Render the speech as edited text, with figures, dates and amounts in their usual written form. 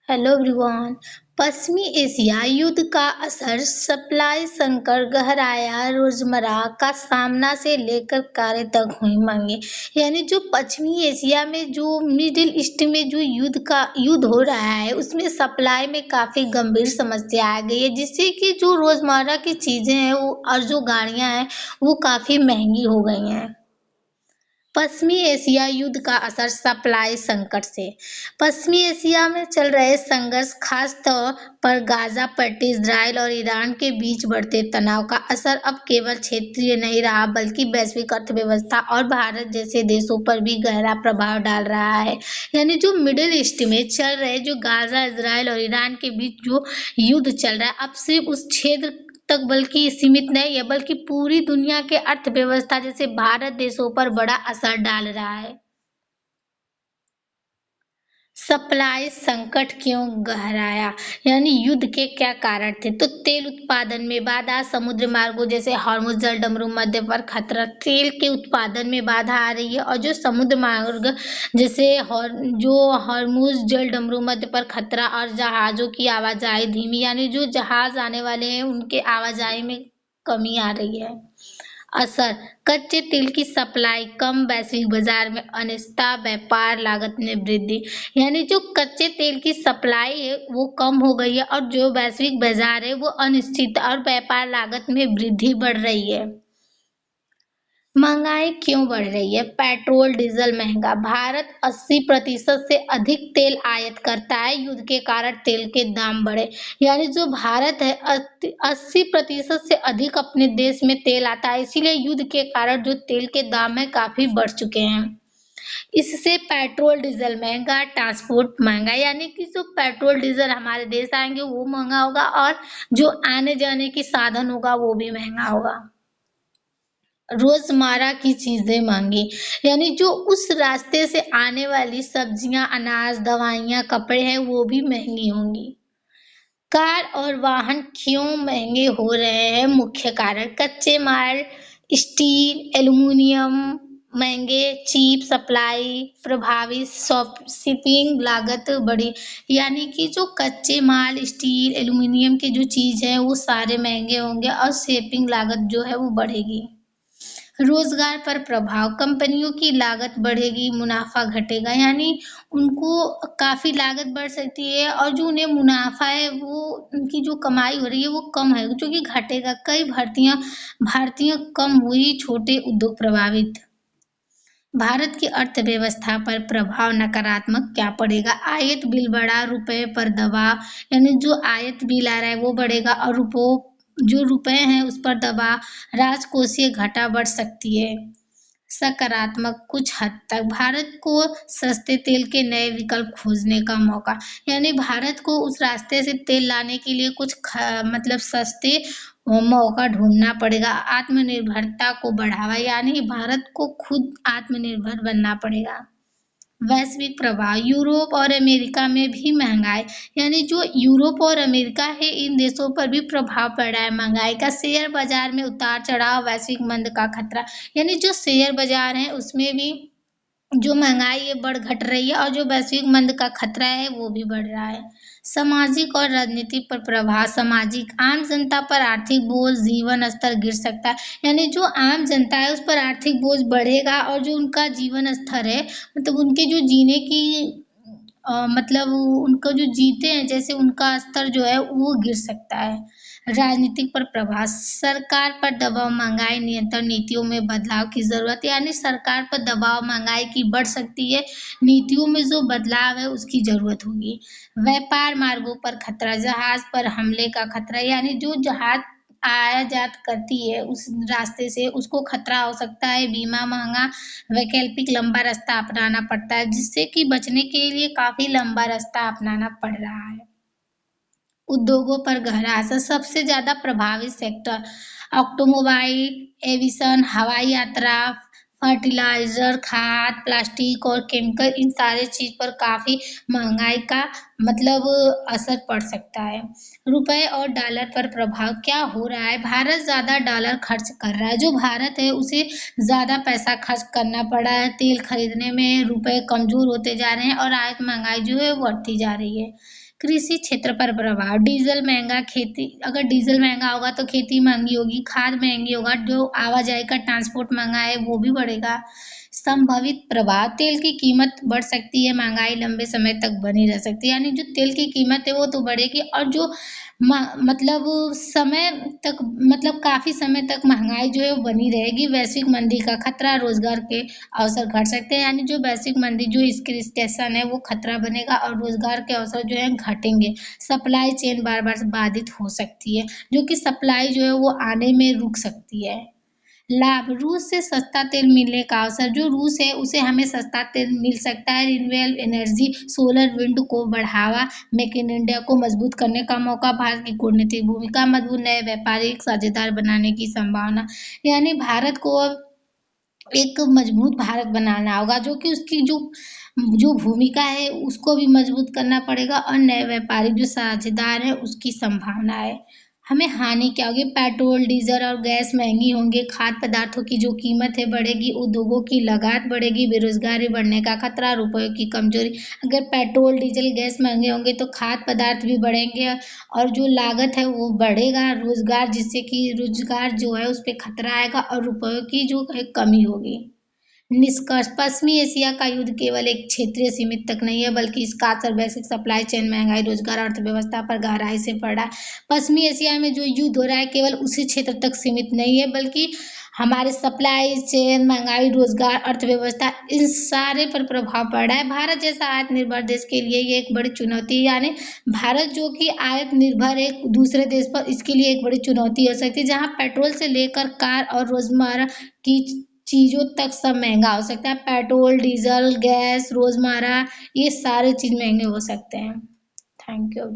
Hello everyone. पश्चिमी Asia युद्ध का असर सप्लाई संकट गहराया रोजमर्रा का सामना से लेकर कार्य तक हुई मांगे। यानी जो पश्चिमी एशिया में जो मिडिल ईस्ट में जो युद्ध हो रहा है उसमें सप्लाई में काफी गंभीर समस्या आ गई है, जिससे कि जो रोजमर्रा की चीजें हैं वो और जो गाड़ियां हैं वो काफी महंगी हो गई हैं। पश्चिमी एशिया युद्ध का असर सप्लाई संकट से। पश्चिमी एशिया में चल रहे संघर्ष, खास तौर पर गाजा पट्टी, इजराइल और ईरान के बीच बढ़ते तनाव का असर अब केवल क्षेत्रीय नहीं रहा बल्कि वैश्विक अर्थव्यवस्था और भारत जैसे देशों पर भी गहरा प्रभाव डाल रहा है। यानी जो मिडिल ईस्ट में चल रहे जो गाजा, इजराइल और ईरान के बीच जो युद्ध चल रहा है अब सिर्फ उस क्षेत्र तक बल्कि सीमित नहीं है बल्कि पूरी दुनिया के अर्थव्यवस्था जैसे भारत देशों पर बड़ा असर डाल रहा है। सप्लाई संकट क्यों गहराया? यानी युद्ध के क्या कारण थे? तो तेल उत्पादन में बाधा, समुद्र मार्गों जैसे हॉर्मुज जल डमरू मध्य पर खतरा, तेल के उत्पादन में बाधा आ रही है और जो समुद्र मार्ग जैसे हॉर्मुज जल डमरू मध्य पर खतरा और जहाजों की आवाजाही धीमी, यानी जो जहाज आने वाले हैं उनके आवाजाही में कमी आ रही है। असर, कच्चे तेल की सप्लाई कम, वैश्विक बाजार में अनिश्चितता, व्यापार लागत में वृद्धि। यानी जो कच्चे तेल की सप्लाई है वो कम हो गई है और जो वैश्विक बाजार है वो अनिश्चित और व्यापार लागत में वृद्धि बढ़ रही है। महंगाई क्यों बढ़ रही है? पेट्रोल डीजल महंगा, भारत 80% से अधिक तेल आयात करता है, युद्ध के कारण तेल के दाम बढ़े। यानी जो भारत है 80% से अधिक अपने देश में तेल आता है, इसीलिए युद्ध के कारण जो तेल के दाम है काफी बढ़ चुके हैं। इससे पेट्रोल डीजल महंगा, ट्रांसपोर्ट महंगा, यानी कि जो पेट्रोल डीजल हमारे देश आएंगे वो महंगा होगा और जो आने जाने की साधन होगा वो भी महंगा होगा। रोजमर्रा की चीजें महंगी, यानी जो उस रास्ते से आने वाली सब्जियां, अनाज, दवाइयां, कपड़े हैं वो भी महंगी होंगी। कार और वाहन क्यों महंगे हो रहे हैं? मुख्य कारण, कच्चे माल, स्टील, एल्युमिनियम महंगे, चीप सप्लाई प्रभावित, शिपिंग लागत बढ़ी। यानी कि जो कच्चे माल, स्टील, एल्युमिनियम के जो चीज है वो सारे महंगे होंगे और शिपिंग लागत जो है वो बढ़ेगी। रोजगार पर प्रभाव, कंपनियों की लागत बढ़ेगी, मुनाफा घटेगा, यानी उनको काफी लागत बढ़ सकती है और जो उन्हें मुनाफा है वो उनकी जो कमाई हो रही है वो कम है जो कि घटेगा। कई भर्तियां भारतीय कम हुई, छोटे उद्योग प्रभावित। भारत की अर्थव्यवस्था पर प्रभाव नकारात्मक क्या पड़ेगा? आयात बिल बढ़ा, रुपए पर दबाव, यानी जो आयात बिल आ रहा है वो बढ़ेगा और जो रुपए हैं उस पर दबाव, राजकोषीय घाटा बढ़ सकती है। सकारात्मक, कुछ हद तक भारत को सस्ते तेल के नए विकल्प खोजने का मौका, यानी भारत को उस रास्ते से तेल लाने के लिए मतलब सस्ते मौका ढूंढना पड़ेगा। आत्मनिर्भरता को बढ़ावा, यानी भारत को खुद आत्मनिर्भर बनना पड़ेगा। वैश्विक प्रभाव, यूरोप और अमेरिका में भी महंगाई, यानी जो यूरोप और अमेरिका है इन देशों पर भी प्रभाव पड़ रहा है महंगाई का। शेयर बाजार में उतार चढ़ाव, वैश्विक मंद का खतरा, यानी जो शेयर बाजार है उसमें भी जो महंगाई है बढ़ घट रही है और जो वैश्विक मंद का खतरा है वो भी बढ़ रहा है। सामाजिक और राजनीतिक पर प्रभाव, सामाजिक, आम जनता पर आर्थिक बोझ, जीवन स्तर गिर सकता है, यानी जो आम जनता है उस पर आर्थिक बोझ बढ़ेगा और जो उनका जीवन स्तर है मतलब उनके जो जीने की मतलब उनको जो जीते हैं जैसे उनका स्तर जो है वो गिर सकता है। राजनीतिक पर प्रभाव, सरकार पर दबाव, महंगाई नियंत्रण नीतियों में बदलाव की जरूरत, यानी सरकार पर दबाव महंगाई की बढ़ सकती है, नीतियों में जो बदलाव है उसकी जरूरत होगी। व्यापार मार्गों पर खतरा, जहाज पर हमले का खतरा, यानी जो जहाज आयात करती है उस रास्ते से उसको खतरा हो सकता है। बीमा महंगा, वैकल्पिक लंबा रास्ता अपनाना पड़ता है जिससे कि बचने के लिए काफी लंबा रास्ता अपनाना पड़ रहा है। उद्योगों पर गहरा असर, सबसे ज्यादा प्रभावित सेक्टर ऑटोमोबाइल, एविएशन, हवाई यात्रा, फर्टिलाइजर, खाद, प्लास्टिक और केमिकल, इन सारे चीज पर काफी महंगाई का मतलब असर पड़ सकता है। रुपए और डॉलर पर प्रभाव क्या हो रहा है? भारत ज्यादा डॉलर खर्च कर रहा है, जो भारत है उसे ज्यादा पैसा खर्च करना पड़ा है तेल खरीदने में, रुपए कमजोर होते जा रहे हैं और आयात महंगाई जो है वो बढ़ती जा रही है। कृषि क्षेत्र पर प्रभाव, डीजल महंगा, खेती अगर डीजल महंगा होगा तो खेती महंगी होगी, खाद महंगी होगा, जो आवाजाही का ट्रांसपोर्ट महंगा है वो भी बढ़ेगा। संभावित प्रभाव, तेल की कीमत बढ़ सकती है, महंगाई लंबे समय तक बनी रह सकती है। यानी जो तेल की कीमत है वो तो बढ़ेगी, और जो मतलब समय तक, मतलब काफी समय तक महंगाई जो है वो बनी रहेगी। वैश्विक मंदी का खतरा, रोजगार के अवसर घट सकते हैं। यानी जो वैश्विक मंदी, जो इसकी रिसेशन है वो खतरा बनेगा, और रोजगार के अवसर जो है घटेंगे। सप्लाई चेन बार बार बाधित हो सकती है, जो कि सप्लाई जो है वो आने में रुक सकती है। लाभ, रूस से सस्ता तेल मिलने का अवसर, जो रूस है उसे हमें सस्ता तेल मिल सकता है। रिन्यूएबल एनर्जी, सोलर विंड को बढ़ावा, मेक इन इंडिया को मजबूत करने का मौका, भारत की कूटनीतिक भूमिका मजबूत, नए व्यापारिक साझेदार बनाने की संभावना। यानी भारत को अब एक मजबूत भारत बनाना होगा, जो कि उसकी जो जो भूमिका है उसको भी मजबूत करना पड़ेगा, और नए व्यापारिक जो साझेदार है उसकी संभावना है। हमें हानि क्या होगी, पेट्रोल डीजल और गैस महंगी होंगे, खाद्य पदार्थों की जो कीमत है बढ़ेगी, उद्योगों की लागत बढ़ेगी, बेरोजगारी बढ़ने का खतरा, रुपये की कमजोरी। अगर पेट्रोल डीजल गैस महंगे होंगे तो खाद्य पदार्थ भी बढ़ेंगे, और जो लागत है वो बढ़ेगा, रोजगार, जिससे कि रोजगार जो है उस पर खतरा आएगा, और रुपयों की जो है कमी होगी। निष्कर्ष, पश्चिमी एशिया का युद्ध केवल एक क्षेत्रीय सीमित तक नहीं है, बल्कि इसका असर वैश्विक सप्लाई चेन, महंगाई, रोजगार, अर्थव्यवस्था पर गहराई से पड़ा है। पश्चिमी एशिया में जो युद्ध हो रहा है केवल उसी क्षेत्र तक सीमित नहीं है, बल्कि हमारे सप्लाई चेन, महंगाई, रोजगार, अर्थव्यवस्था, इन सारे पर प्रभाव पड़ रहा है। भारत जैसा आत्मनिर्भर देश के लिए ये एक बड़ी चुनौती है। यानी भारत जो कि आयात निर्भर है दूसरे देश पर, इसके लिए एक बड़ी चुनौती हो सकती है, जहाँ पेट्रोल से लेकर कार और रोजमर्रा की चीज़ों तक सब महंगा हो सकता है। पेट्रोल डीजल गैस रोजमर्रा, ये सारे चीज़ महंगे हो सकते हैं। Thank you.